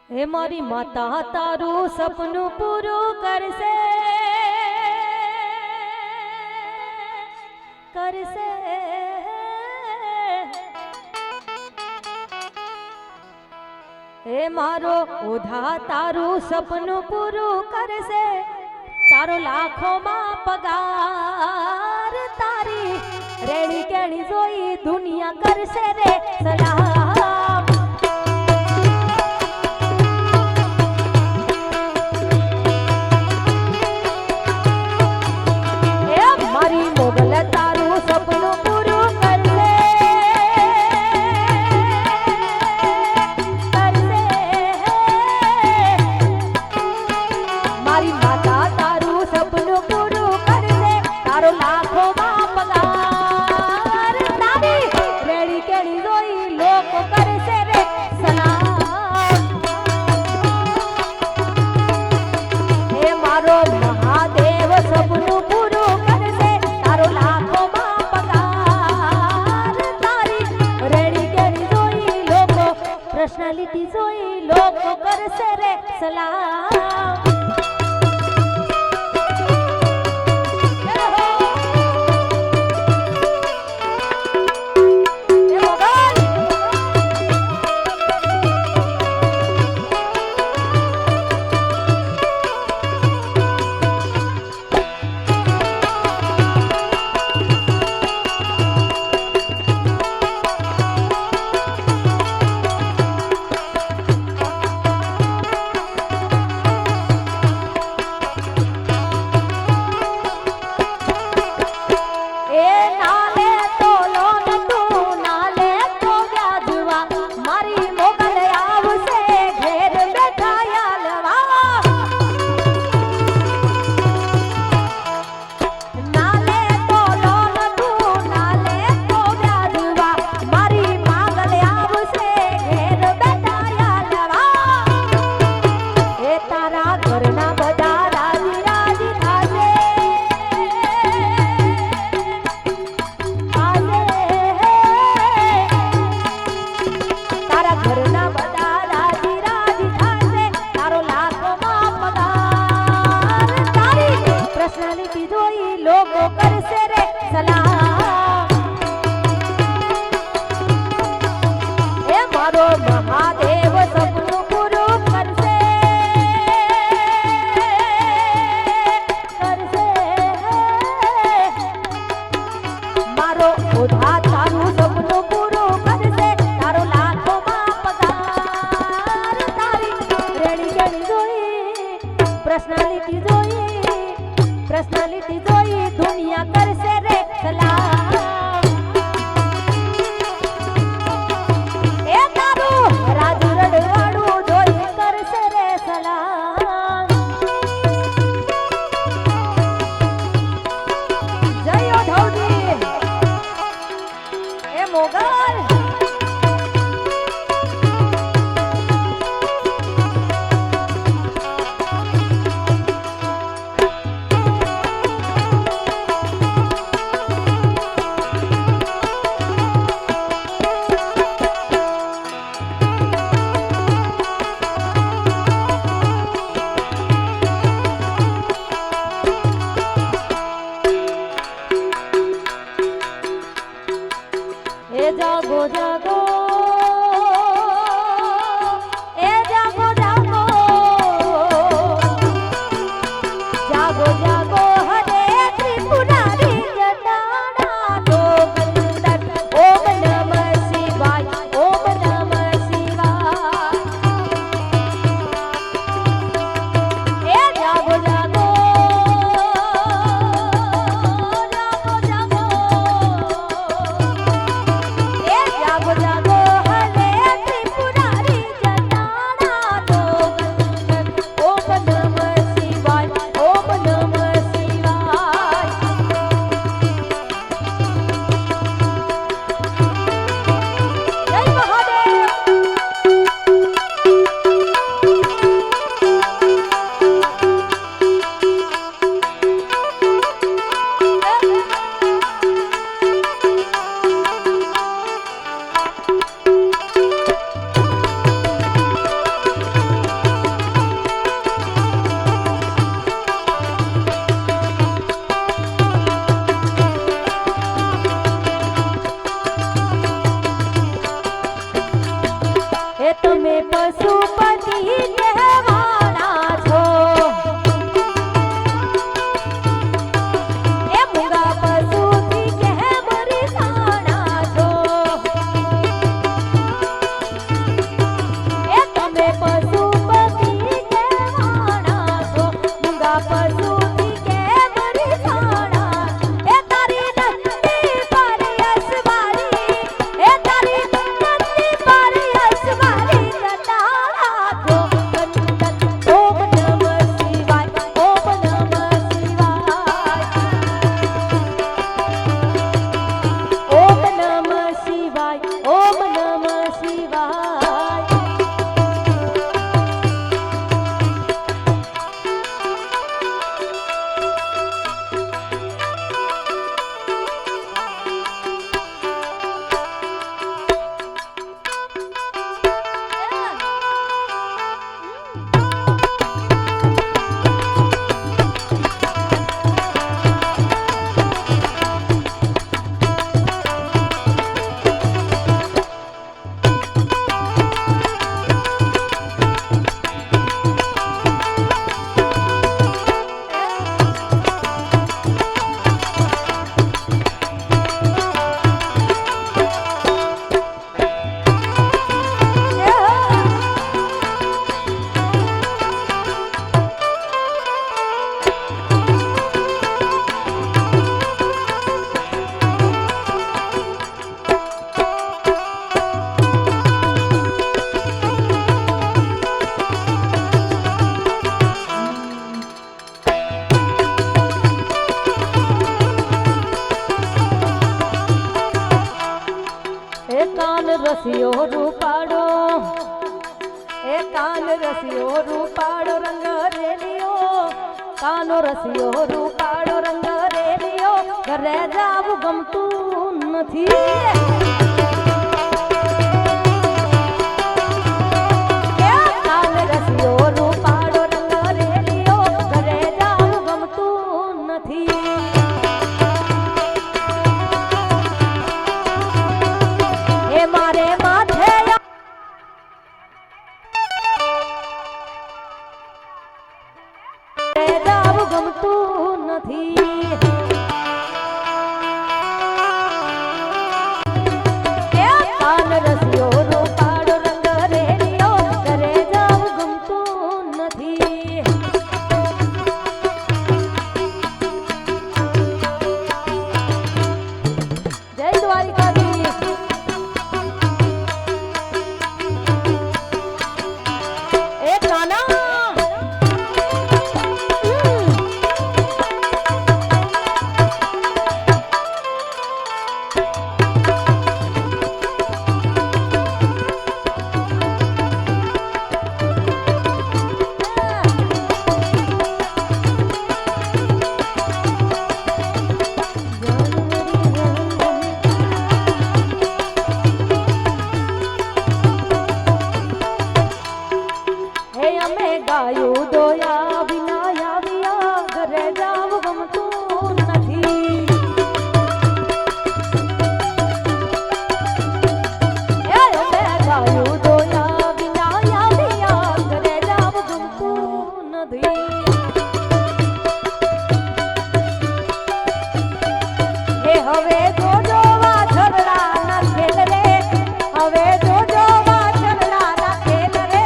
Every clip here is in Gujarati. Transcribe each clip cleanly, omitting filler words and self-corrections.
હે મારી માતા તારું સપનું પૂરું કરશે કરશે હે મારો ઓઢા તારું સપનું પૂરું કરશે તારો લાખોમાં પગાર તારી રેણી કેણી જોઈ દુનિયા કરશે રે સલામ મારી મોગલ તારું સપનું પૂરું કરશે મારી માતા તારું સપનું પૂરું કરશે તારો લાખોમાં પગાર તારી રેડી કેડી જોઈ લોકો કરશે રે સલામ હે મારો મહાદેવ સપનું પૂરું કરશે તારો લાખોમાં પગાર તારી રેડી કેડી જોઈ લોકો પર્સનાલિટી જોઈ લોકો કરશે રે સલામ લોકો કરશે રે સલામ હે મારો મહાદેવ સપનું પૂરું કરશે કરશે મારો ઓઢા તારું સપનું પૂરું કરશે તારો લાખોમાં પગાર તારી રેડી કેડી જોઈ પર્સનાલિટી જોઈ દુનિયા કરશે રે સલામ એ તારું રાજુ રડવાડું જોઈ કરશે રે સલામ જય ઓઢવજી એ મોગલ એ તમે પશુપતિ કહેવાના છો એ મૂંગા પશુથી કેમ રીસાણા છો એ તમે પશુપતિ કહેવાના છો મૂંગા પશુથી કેમ રીસાણા એ તારી નંદી પર યશવારી એ તારી નંદી પર યશવારી લતા રાખો કંદન ઓમ નમઃ શિવાય ઓમ નમઃ શિવાય ઓમ નમઃ શિવાય ઓમ નમઃ શિવાય રસિયો રૂપાડો એ કાન રસિયો રૂપાડો રંગ રેલિયો કાનો રસિયો રૂપાડો રંગ રેલિયો ઘરે જાવું ગમતું નથી કાન રસિયો રૂપાડો રંગ રેલિયો ઘરે જાવું ગમતું નથી મારે માથે જાવું ગમતું નથી કાન રસિયો રૂપાડો રંગ રેલિયો ઘરે જાવું ગમતું નથી જય દ્વારિકાધીશ ગાયું દોયા વિના આવ્યા ઘરે જાવું ગમતું નથી ગાયું દોયા વિના આવ્યા ઘરે જાવું ગમતું નથી હે હવે જોજો વાછરડા ના ખેલ રે હવે જોજો વાછરડા ના ખેલ રે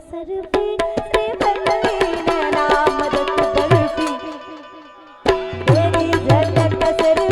सर्वी श्री मंडळीने नाम दत्त दळती देवी जगत सर्वी